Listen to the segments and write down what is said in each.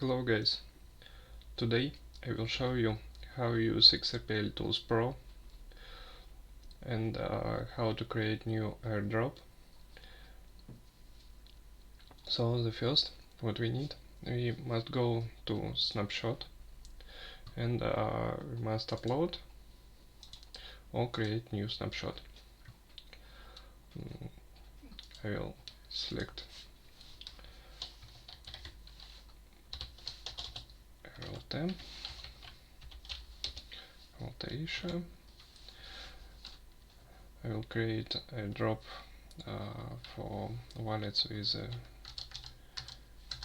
Hello guys, today I will show you how to use XRPL Tools Pro and how to create new airdrop. So the first what we need, we must go to snapshot and we must upload or create new snapshot. I will select Rlt Xrpltools. I will create a drop for wallets with a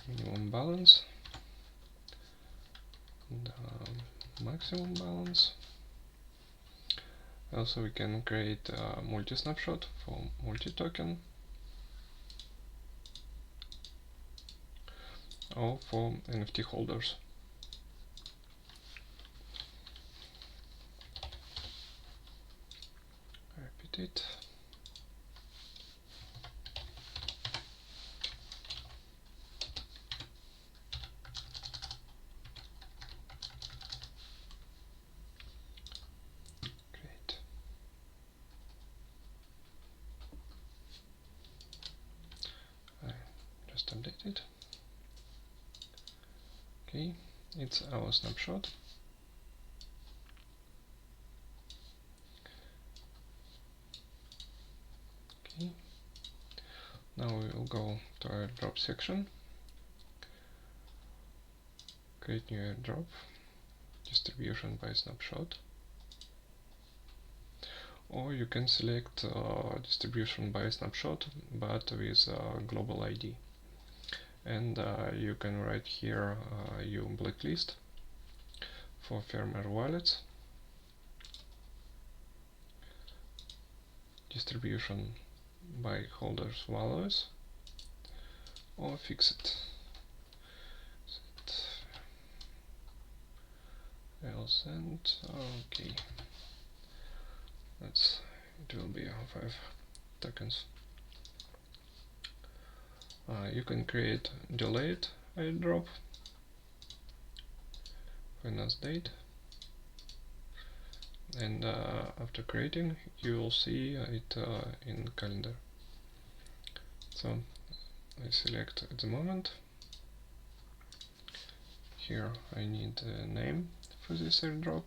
minimum balance and maximum balance. Also we can create a multi-snapshot for multi-token or for NFT holders. Repeat it. Great. I just update it. Okay, it's our snapshot. Okay, now we will go to our airdrop section, create new airdrop, distribution by snapshot, or you can select distribution by snapshot but with global ID, and you can write here your blacklist for firmware wallets, distribution by holders values, or fix it. Else and okay, it will be 5 tokens. You can create delayed airdrop, finance date, and after creating you will see it in calendar. So I select at the moment. Here I need a name for this airdrop.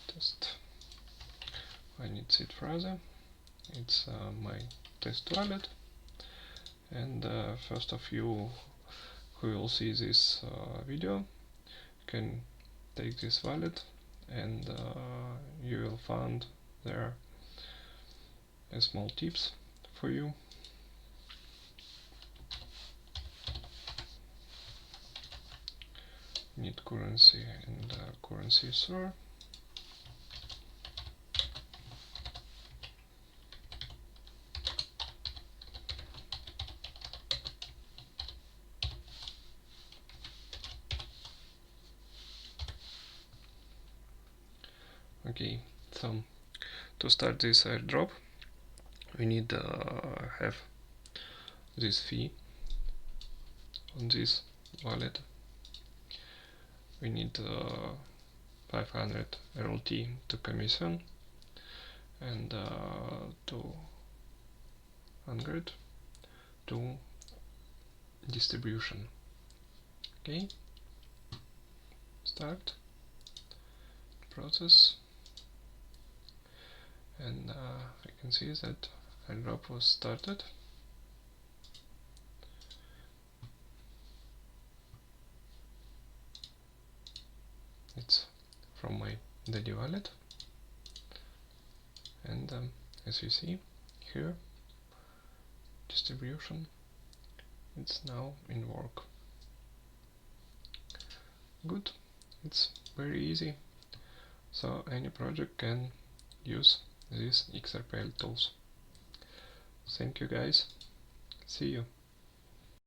Test. I need seed phrase. It's my test wallet, and first of you who will see this video can take this wallet, and you will find there small tips for you. Need currency and currency store. Okay, so to start this airdrop we need to have this fee on this wallet. We need 500 Rlt to commission and 200 to distribution. Okay, start process, and I can see that airdrop was started. It's from my daddy wallet, and as you see here, distribution, it's now in work. Good, it's very easy, so any project can use these XRPL tools. Thank you guys, see you.